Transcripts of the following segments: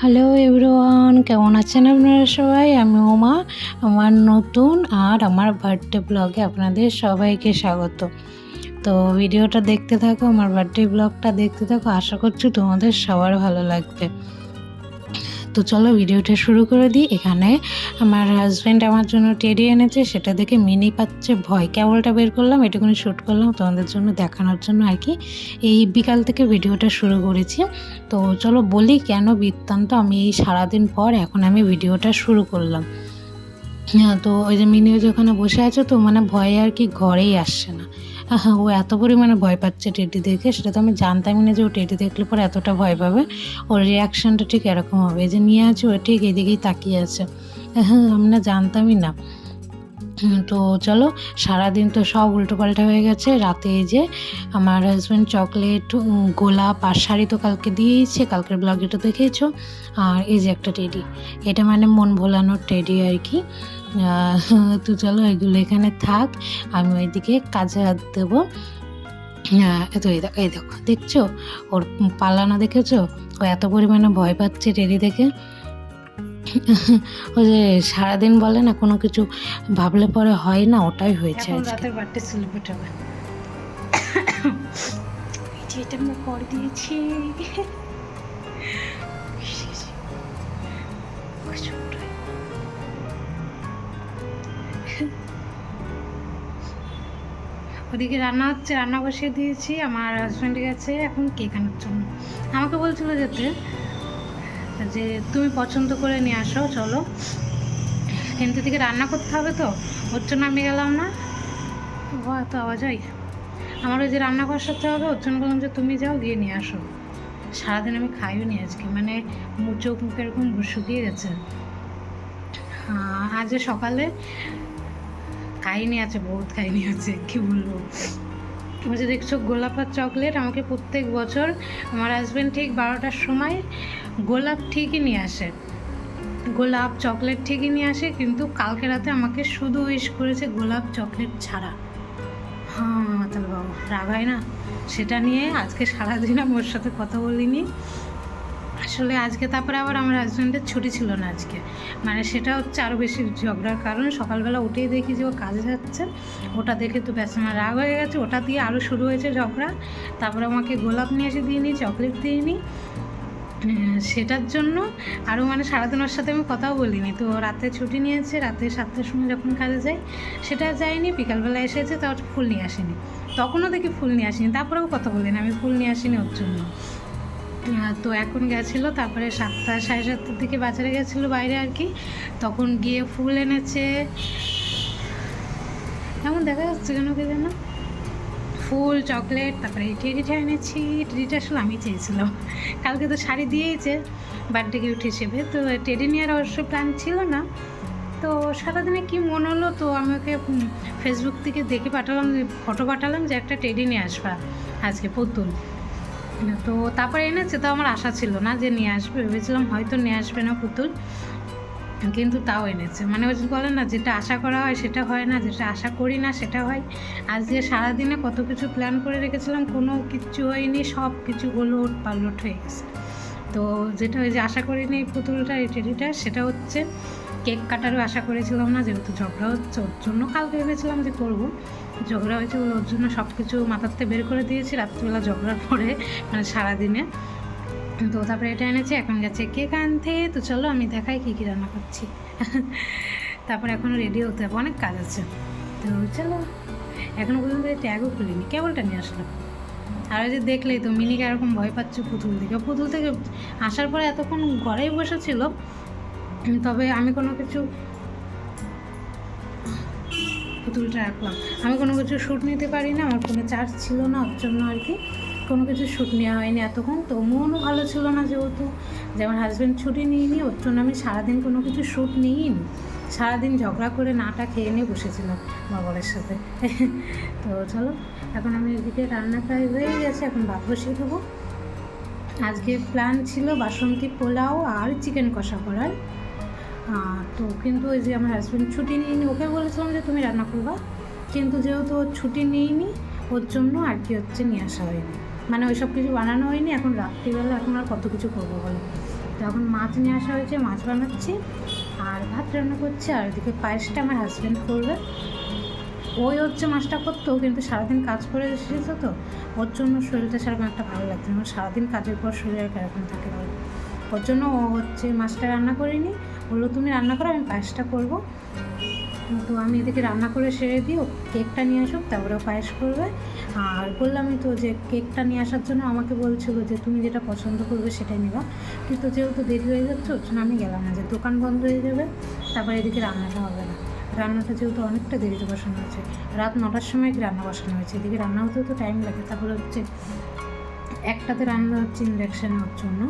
Hello everyone, কেমন আছেন আপনারা সবাই? আমি উমা। আমার নতুন আর আমার বার্থডে ব্লগে আপনাদের সবাইকে স্বাগত। তো ভিডিওটা দেখতে থাকো, আমার বার্থডে ব্লগটা দেখতে থাকো, আশা করছি তোমাদের সবার ভালো লাগবে। তো চলো ভিডিওটা শুরু করে দিই। এখানে আমার হাজব্যান্ড আমার জন্য টেডি এনেছে, সেটা দেখে মিনি পাচ্ছে ভয়। কেবলটা বের করলাম, এটুকুনি শ্যুট করলাম তোমাদের জন্য দেখানোর জন্য আর কি। এই বিকাল থেকে ভিডিওটা শুরু করেছি। তো চলো বলি কেন বৃত্তান্ত। আমি এই সারাদিন পর এখন আমি ভিডিওটা শুরু করলাম। তো ওই যে মিনিও যেখানে বসে আছে, তো মানে ভয়ে আর কি ঘরেই আসছে না। ও এত পরিমাণে ভয় পাচ্ছে টেডি দেখে, সেটা তো আমি জানতামই না যে ও টেডি দেখলে পরে এতটা ভয় পাবে। ওর রিয়াকশানটা ঠিক এরকম হবে। এই যে নিয়ে আছে, ও ঠিক এদিকেই তাকিয়ে আছে। আমি না জানতামই না। তো চলো, সারাদিন তো সব উল্টোপাল্টা হয়ে গেছে। রাতে এই যে আমার হাজব্যান্ড চকলেট, গোলাপ আর শাড়ি তো কালকে দিয়েইছে, কালকের ব্লগে তো দেখেইছো। আর এই যে একটা টেডি, এটা মানে মন ভোলানোর টেডি আর কি। তো চলো এগুলো এখানে থাক, আমি ওইদিকে কাজে হাত দেবো। তো এই দেখো, দেখছো ওর পালানো, দেখেছো? ও এত পরিমাণে ভয় পাচ্ছে টেডি দেখে। ওই যে সারাদিন বলে না কোনো কিছু ভাবলে পরে হয় না, ওটাই হয়েছে আজকে। রাতের বার্থডে সেলিব্রেট হবে। এটা আমরা করে দিয়েছি। ওদিকে রান্না হচ্ছে, রান্না বসিয়ে দিয়েছি। আমার হাজব্যান্ড গেছে এখন কেক আনার জন্য। আমাকে বলছিল যেতে, যে তুমি পছন্দ করে নিয়ে আসো চলো, কিন্তু এদিকে রান্না করতে হবে, তো ওর জন্য আমি গেলাম না। তো আওয়াজ হয়, আমার ওই যে রান্না বসাতে হবে, ওর জন্য বললাম যে তুমি যাও, গিয়ে নিয়ে আসো। সারাদিন আমি খাইও নি আজকে, মানে চোখ মুখ এরকম শুকিয়ে গেছে। আজ সকালে খাইনি আছে, বহুত খাইনি আছে, কি বলবো। যে দেখছো গোলাপ আর চকলেট, আমাকে প্রত্যেক বছর আমার হাজব্যান্ড ঠিক 12টার সময় গোলাপ ঠিকই নিয়ে আসে, গোলাপ চকলেট ঠিকই নিয়ে আসে, কিন্তু কালকে রাতে আমাকে শুধু উইশ করেছে গোলাপ চকলেট ছাড়া। তাহলে বাবা রাগ হয় না? সেটা নিয়ে আজকে সারাদিন আমি ওর সাথে কথা বলিনি আসলে আজকে। তারপরে আবার আমার হাজব্যান্ডের ছুটি ছিল না আজকে, মানে সেটা হচ্ছে আরও বেশি ঝগড়ার কারণ। সকালবেলা উঠেই দেখি যে ও কাজে যাচ্ছে, ওটা দেখে তো ব্যাস আমার রাগ হয়ে গেছে, ওটা দিয়ে আরও শুরু হয়েছে ঝগড়া। তারপরে আমাকে গোলাপ নিয়ে এসে দিইনি, চকলেট দিইনি, সেটার জন্য আরও মানে সারাদিন ওর সাথে আমি কথাও বলিনি। তো রাতে ছুটি নিয়েছে, রাতে 7টার সময় যখন কাজে যাই সেটা যায়নি, বিকালবেলা এসেছে, তাও ফুল নিয়ে আসেনি। তখনও দেখি ফুল নিয়ে আসিনি, তারপরেও কথা বলিনি, আমি ফুল নিয়ে আসিনি ওর জন্য। তো এখন গেছিলো, তারপরে 7টা 7:30টার দিকে বাজারে গেছিলো বাইরে আর কি, তখন গিয়ে ফুল এনেছে। এমন দেখা যাচ্ছে কেন কে যেন, ফুল চকলেট, তারপরে এই টেডিটা এনেছি। টেডিটা আসলে আমি চেয়েছিলাম, কালকে তো শাড়ি দিয়েইছে বার্থডে গিফট হিসেবে, তো টেডি নেওয়ার অবশ্য প্ল্যান ছিল না। তো সারাদিনে কি মন হলো, তো আমি ওকে ফেসবুক থেকে দেখে পাঠালাম, ফটো পাঠালাম যে একটা টেডি নিয়ে আসবা আজকে, পুতুল। তো তারপরে এনেছে, তো আমার আশা ছিল না যে নিয়ে আসবে, ভেবেছিলাম হয়তো নিয়ে আসবে না পুতুল, কিন্তু তাও এনেছে। মানে ওই বলে না, যেটা আশা করা হয় সেটা হয় না, যেটা আশা করি না সেটা হয়। আজকে সারাদিনে কত কিছু প্ল্যান করে রেখেছিলাম, কোনো কিচ্ছু হয়নি, সব কিছু ওলট পালট হয়ে গেছে। তো যেটা ওই যে আশা করিনি এই পুতুলটা, এই টেডিটা, সেটা হচ্ছে কেক কাটারও আশা করেছিলাম না, যেহেতু ঝগড়া হচ্ছে ওর জন্য। কালকে ভেবেছিলাম যে করবো, ঝগড়া হয়েছে ওর জন্য সব কিছু মাথাতে বের করে দিয়েছি রাত্রিবেলা ঝগড়ার পরে, মানে সারাদিনে। তো তারপরে এটা এনেছি, এখন গেছে কেক আনতে। তো চলো আমি দেখাই কী কী রান্না করছি। তারপরে এখনও রেডি হতে হবে, অনেক কাজ আছে। তো চলো, এখনও পর্যন্ত ট্যাগও খুলিনি, কেবলটা নিয়ে আসলাম। আর ওই যে দেখলেই তো মিনিকে এরকম ভয় পাচ্ছে পুতুল থেকে। পুতুল থেকে আসার পরে এতক্ষণ ঘরেই বসেছিল, তবে আমি কোনো কিছু, পুতুলটা রাখলাম, আমি কোনো কিছু শ্যুট নিতে পারি না, আমার ফোনে চার্জ ছিল না, ওর জন্য আর কি কোনো কিছু শ্যুট নেওয়া হয়নি এতক্ষণ। তো মনও ভালো ছিল না, যেহেতু যে আমার হাজব্যান্ড ছুটি নিইনি, ওর জন্য আমি সারাদিন কোনো কিছু শ্যুট নিইনি। সারাদিন ঝগড়া করে নাটা খেয়ে নিয়ে বসেছিলাম বাবরের সাথে। তো চলো, এখন আমি এদিকে রান্না প্রায় হয়ে গেছে, এখন ভাত বসিয়ে দেবো। আজকে প্ল্যান ছিল বাসন্তী পোলাও আর চিকেন কষা করার। তো কিন্তু ওই যে আমার হাজব্যান্ড ছুটি নিইনি, ওকে বলেছিলাম যে তুমি রান্না করবা, কিন্তু যেহেতু ওর ছুটি নিইনি ওর জন্য আর কি হচ্ছে নিয়ে আসা হয়নি, মানে ওই সব কিছু বানানো হয়নি। এখন রাত্রিবেলা এখন আর কত কিছু করবো বলো। তো এখন মাছ নিয়ে আসা হয়েছে, মাছ বানাচ্ছি আর ভাত রান্না করছি। আর এদিকে পায়েসটা আমার হাজব্যান্ড করবে। ওই হচ্ছে মাছটা করতো, কিন্তু সারাদিন কাজ করে এসেছে তো ওর জন্য শরীরটা সেরকম একটা ভালো লাগছে না। সারাদিন কাজের পর শরীর কেরকম থাকে বলো, ওর জন্য ও হচ্ছে মাছটা রান্না করিনি, বললো তুমি রান্না করো, আমি পায়েসটা করবো। তো আমি এদিকে রান্না করে সেরে দিও, কেকটা নিয়ে আসুক, তারপরে পায়েস করবে। আর বললামই তো যে কেকটা নিয়ে আসার জন্য আমাকে বলছিল যে তুমি যেটা পছন্দ করবে সেটাই নিবা, কিন্তু যেহেতু দেরি হয়ে যাচ্ছে ওর জন্য আমি গেলাম না, যে দোকান বন্ধ হয়ে যাবে, তারপরে এদিকে রান্নাটা হবে না। রান্নাটা যেহেতু অনেকটা দেরিতে বসানো হয়েছে, রাত 9টার সময় রান্না বসানো হয়েছে, এদিকে রান্না হতেও তো টাইম লাগে। তারপরে হচ্ছে একটাতে রান্না হচ্ছে ইন্ডাকশানে ওর জন্য।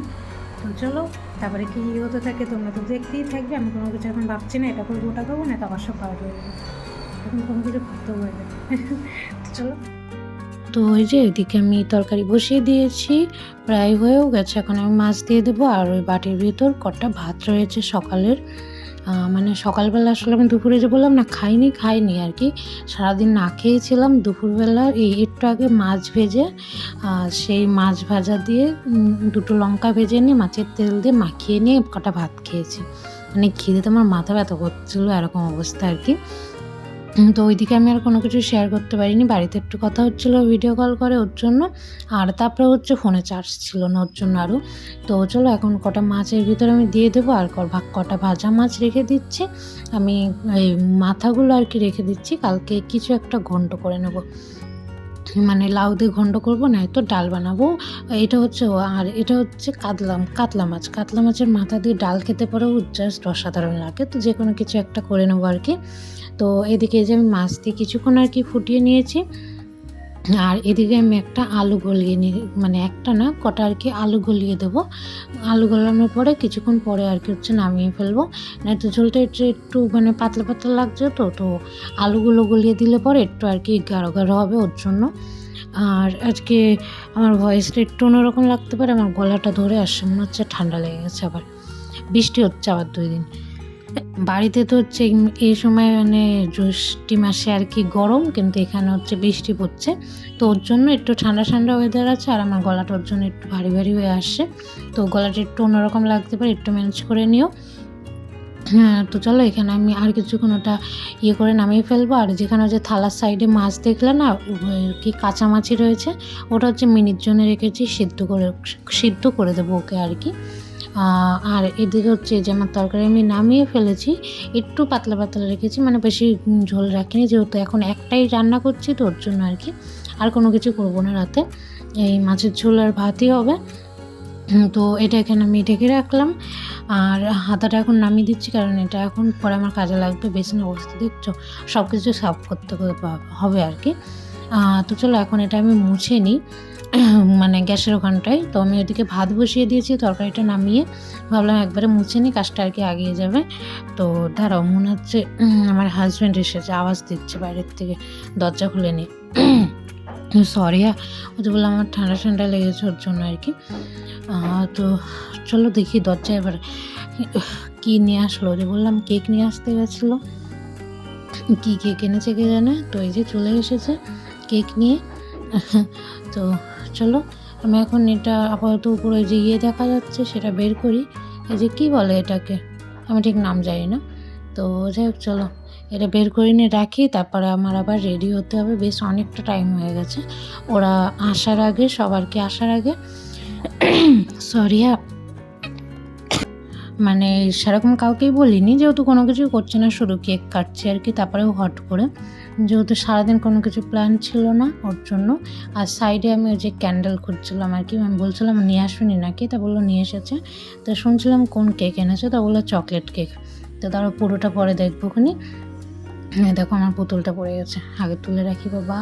তো চলো তারপরে কী হতে থাকে তোমরা তো দেখতেই থাকবে। আমি কোনো কিছু এখন ভাবছি না, এটা করবো ওটা করবো না, তো আবার সব পাওয়া হয়ে যাবে, এখন কোনো কিছু ভাবতেও হয়ে যাবে। তো চলো, তো ওই যে এদিকে আমি তরকারি বসিয়ে দিয়েছি, প্রায় হয়েও গেছে। এখন আমি মাছ দিয়ে দেবো। আর ওই বাটির ভিতর কটা ভাত রয়েছে সকালের, মানে সকালবেলা আসলে আমি দুপুরে যে বললাম না খাইনি আর কি, সারাদিন না খেয়েছিলাম। দুপুরবেলা এই একটু আগে মাছ ভেজে, সেই মাছ ভাজা দিয়ে দুটো লঙ্কা ভেজে নিয়ে মাছের তেল দিয়ে মাখিয়ে নিয়ে কটা ভাত খেয়েছি। মানে খিদে তোমার মাথা ব্যথা করছিলো, এরকম অবস্থা আর কি। তো ওইদিকে আমি আর কোনো কিছু শেয়ার করতে পারিনি, বাড়িতে একটু কথা হচ্ছিলো ভিডিও কল করে ওর জন্য। আর তারপরে হচ্ছে ফোনে চার্জ ছিল না ওর জন্য আরও। তো চলো এখন কটা মাছের ভিতরে আমি দিয়ে দেবো, আর কটা ভাজা মাছ রেখে দিচ্ছি আমি, এই মাথাগুলো আর কি রেখে দিচ্ছি, কালকে কিছু একটা ঘন্ট করে নেব, মানে লাউ দিয়ে ঘন্ট করবো, না তো ডাল বানাবো। এটা হচ্ছে, আর এটা হচ্ছে কাতলা মাছের মাথা দিয়ে ডাল খেতে পরেও জাস্ট অসাধারণ লাগে। তো যে কোনো কিছু একটা করে নেবো আর কি। তো এদিকে যে আমি মাছ দিয়ে কিছুক্ষণ আর কি ফুটিয়ে নিয়েছি, আর এদিকে আমি একটা আলু গলিয়ে নিয়ে, মানে একটা না কটা আর কি আলু গলিয়ে দেবো। আলু গলানোর পরে কিছুক্ষণ পরে আর কি হচ্ছে নামিয়ে ফেলবো, না তো ঝোলটা একটু মানে পাতলা পাতলা লাগছে। তো আলুগুলো গলিয়ে দিলে পরে একটু আর কি গাঢ় হবে ওর জন্য। আর আজকে আমার ভয়েসটা একটু অন্যরকম লাগতে পারে, আমার গলাটা ধরে আসছে, মনে হচ্ছে ঠান্ডা লেগে গেছে, আবার বৃষ্টি হচ্ছে আবার 2 দিন। বাড়িতে তো হচ্ছে এই সময় মানে জ্যৈষ্ঠী মাসে আর কি গরম, কিন্তু এখানে হচ্ছে বৃষ্টি পড়ছে, তো ওর জন্য একটু ঠান্ডা ওয়েদার আছে। আর আমার গলাটা ওর জন্য একটু ভারী হয়ে আসছে, তো গলাটা একটু অন্যরকম লাগতে পারে, একটু ম্যানেজ করে নিও। হ্যাঁ, তো চলো এখানে আমি আর কিছুক্ষণ ওটা করে নামিয়ে ফেলবো। আর যেখানে যে থালার সাইডে মাছ দেখলে না কি কাঁচা মাছই রয়েছে, ওটা হচ্ছে মিনিট জন্য রেখেছি, সিদ্ধ করে দেবো ওকে আর কি। আর এদিকে হচ্ছে যে আমার তরকারি আমি নামিয়ে ফেলেছি, একটু পাতলা রেখেছি, মানে বেশি ঝোল রাখিনি, যেহেতু এখন একটাই রান্না করছি তো ওর জন্য আর কি। আর কোনো কিছু করবো না রাতে, এই মাছের ঝোল আর ভাতই হবে। তো এটা এখানে আমি ঢেকে রাখলাম। আর হাতাটা এখন নামিয়ে দিচ্ছি, কারণ এটা এখন পরে আমার কাজে লাগবে। বেসিনের অবস্থা দেখছো, সব কিছু সাফ করতে হবে আর কি। তো চলো এখন এটা আমি মুছে নিই, মানে গ্যাসের ওখানটায়। তো আমি ওদিকে ভাত বসিয়ে দিয়েছি, তরকারিটা নামিয়ে ভাবলাম একবারে মুছে নিই, কাজটা আর কি আগিয়ে যাবে। তো দাঁড়াও, মনে হচ্ছে আমার হাজব্যান্ড এসেছে, আওয়াজ দিচ্ছে বাইরের থেকে, দরজা খুলে নিয়ে। সরি হ্যাঁ, ওই যে বললাম আমার ঠান্ডা লেগেছে ওর জন্য আর কি। তো চলো দেখি দরজায় এবার কী নিয়ে আসলো, যে বললাম কেক নিয়ে আসতে গেছিলো, কী কেক এনেছে কে জানে। তো এই যে চলে এসেছে কেক নিয়ে। তো চলো আমি এখন এটা আপাতত উপরে যে দেখা যাচ্ছে সেটা বের করি, এই যে কী বলে এটাকে, আমি ঠিক নাম জানি না। তো যাই হোক চলো এটা বের করে নিয়ে রাখি, তারপরে আমার আবার রেডি হতে হবে, বেশ অনেকটা টাইম হয়ে গেছে ওরা আসার আগে, সবারকে আসার আগে। সরি হ্যাঁ, মানে সেরকম কাউকেই বলিনি, যেহেতু কোনো কিছু করছে না, শুধু কেক কাটছে আর কি। তারপরেও হট করে, যেহেতু সারাদিন কোনো কিছু প্ল্যান ছিল না ওর জন্য। আর সাইডে আমি ওই যে ক্যান্ডেল খুঁজছিলাম আর কি, আমি বলছিলাম নিয়ে আসুনি নাকি, তা বললো নিয়ে এসেছে। তো শুনছিলাম কোন কেক এনেছে, তা বললো চকলেট কেক। তো তারও পুরোটা পরে দেখবো খুনি। দেখো আমার পুতুলটা পড়ে গেছে, আগে তুলে রাখি বাবা।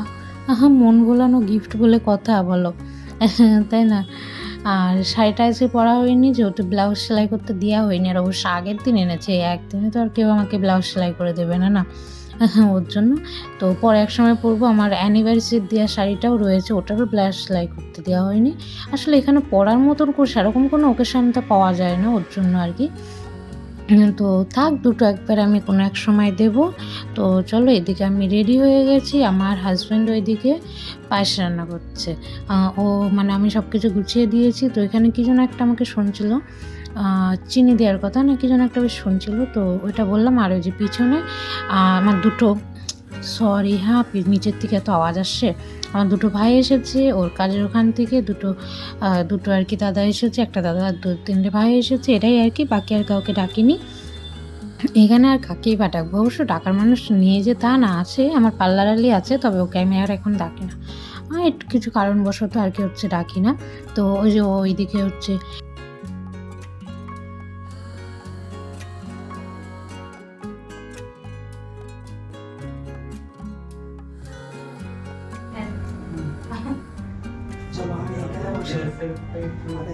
মন ভোলানো গিফট বলে কথা বলো, তাই না। আর শাড়িটা আজকে পরা হয়নি, যেহেতু ব্লাউজ সেলাই করতে দেওয়া হয়নি। আর অবশ্য আগের দিন এনেছে, একদিনে তো আর কেউ আমাকে ব্লাউজ সেলাই করে দেবে না না, ওর জন্য। তো পরে এক সময় পরবো, আমার অ্যানিভার্সারির দেওয়া শাড়িটাও রয়েছে, ওটারও ব্লাউজ সেলাই করতে দেওয়া হয়নি। আসলে এখানে পরার মতন সেরকম কোনো ওকেশনটা পাওয়া যায় না ওর জন্য আর কি। তো থাক, দুটো একবার আমি কোনো এক সময় দেব। তো চলো এদিকে আমি রেডি হয়ে গেছি, আমার হাজব্যান্ড ওইদিকে পায়েস রান্না করছে। ও মানে আমি সব কিছু গুছিয়ে দিয়েছি, তো এখানে কি যেন একটা আমাকে শুনছিল, চিনি দেওয়ার কথা না, কি যেন একটা বেশ শুনছিল, তো ওইটা বললাম। আর ওই যে পিছনে আমার দুটো, সরি হ্যাঁ, নিচের থেকে এত আওয়াজ আসছে, আমার দুটো ভাই এসেছে ওর কাজের ওখান থেকে, দুটো আর কি দাদা এসেছে, একটা দাদা আর 2-3টে ভাই এসেছে, এটাই আর কি, বাকি আর কাউকে ডাকিনি। এখানে আর কাকেই বা ডাকবো, অবশ্য ডাকার মানুষ নিয়ে যে তা না, আছে আমার পার্লার আলি আছে, তবে ওকে আমি আর এখন ডাকি না, একটু কিছু কারণবশত আর কি হচ্ছে ডাকি না। তো ওই যে ওইদিকে হচ্ছে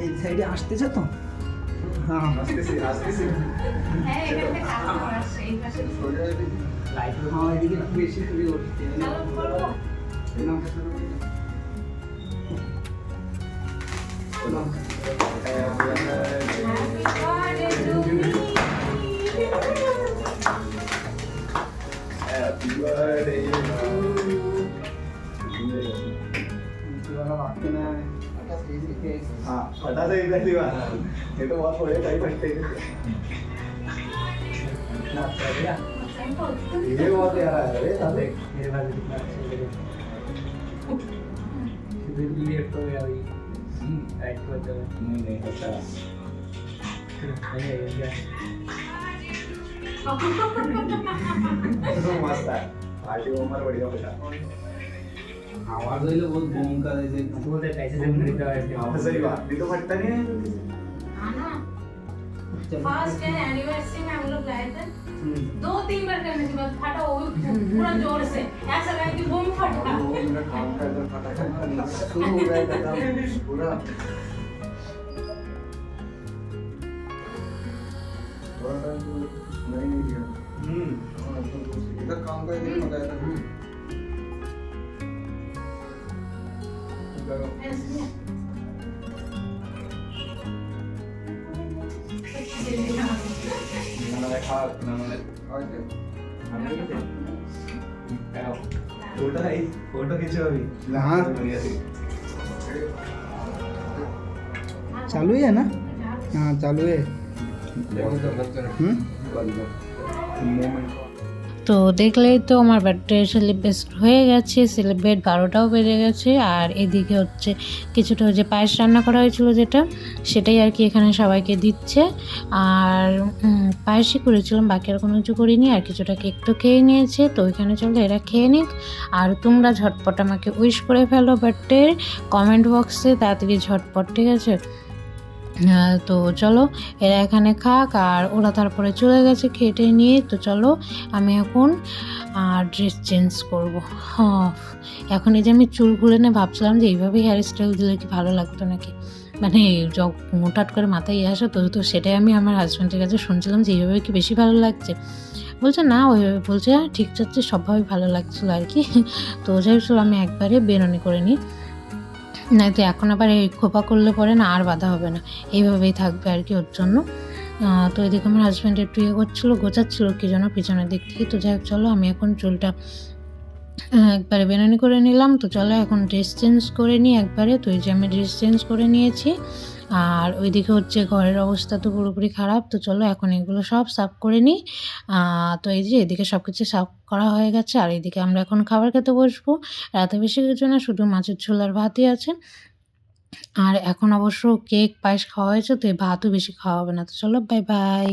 এই সাইডে আসতেছে তো, হ্যাঁ এদিকে একটু বেশি চুরি করছে। हाँ पता था इधर ही बात ये तो बहुत बड़े टाइप फटते हैं ये बहुत प्यारा है अरे सब मेरे पास इतना लेट हो गया भाई, राइट को चलो नहीं नहीं अच्छा तो मस्त है पार्टी उमर बढ़िया बेटा आवाज होइले बहुत बूम का जैसे बोलते कैसे से खरीदा है हाँ सही बात नहीं तो फटता नहीं है फर्स्ट डे एनिवर्सरी में हम लोग गए थे, 2-3 बार करने के बाद फटा, वो भी पूरा जोर से, ऐसा लगा कि बम फटा। मेरा काम का इधर फटाखा शुरू हो गया था पूरा थोड़ा सा नहीं किया इधर काम का इधर बताया था फोटो खींचो अभी हाँ चालू है ना, हाँ चालू है। তো দেখলেই তো আমার বার্থডে সেলিব্রেট হয়ে গেছে, সেলিব্রেট 12টাও বেজে গেছে। আর এদিকে হচ্ছে কিছুটা ওই যে পায়েস রান্না করা হয়েছিল যেটা, সেটাই আর কি এখানে সবাইকে দিচ্ছে। আর পায়েসই করেছিলাম, বাকি আর কোনো কিছু করিনি। আর কিছুটা কেক তো খেয়ে নিয়েছে, তো ওইখানে চলো এরা খেয়ে নিক। আর তোমরা ঝটপট আমাকে উইশ করে ফেলো বার্থডের কমেন্ট বক্সে, তাড়াতাড়ি ঝটপট, ঠিক আছে? তো চলো এরা এখানে খাক, আর ওরা তারপরে চলে গেছে খেটে নিয়ে। তো চলো আমি এখন ড্রেস চেঞ্জ করবো। হ্যাঁ, এখন এই যে আমি চুল খুলে নিয়ে ভাবছিলাম যে এইভাবেই হেয়ার স্টাইল দিলে কি ভালো লাগতো নাকি, মানে মোটাট করে মাথায় আসে, তো সেটাই আমি আমার হাজব্যান্ডের কাছে শুনছিলাম যে এইভাবে কি বেশি ভালো লাগছে। বলছে না, ওইভাবে বলছে ঠিক যাচ্ছে, সবভাবে ভালো লাগছিলো আর কি। তো যাই হোক আমি একবারে বেরোনি করে নিই, না তো এখন আবার এই খোপা করলে পরে না আর বাঁধা হবে না, এইভাবেই থাকবে আর কি ওর জন্য। তো এদিকে আমার হাজব্যান্ড একটু করছিলো, গোছাচ্ছিলো কি যেন পিছনের দিক থেকে। তো যাই হোক চলো আমি এখন চুলটা একবারে বেনানি করে নিলাম। তো চলো এখন ড্রেস চেঞ্জ করে নিই একবারে। তো এই যে আমি ড্রেস চেঞ্জ করে নিয়েছি, আর ওইদিকে হচ্ছে ঘরের অবস্থা তো পুরোপুরি খারাপ। তো চলো এখন এগুলো সব সাফ করে নিই। তো এই যে এদিকে সব কিছু সাফ করা হয়ে গেছে, আর এদিকে আমরা এখন খাবার খেতে বসবো। রাতে বেশি কিছু না, শুধু মাছের ঝোল আর ভাতই আছে। আর এখন অবশ্য কেক পায়েস খাওয়া হয়েছে, তো এই ভাতও বেশি খাওয়া হবে না। তো চলো বাই বাই।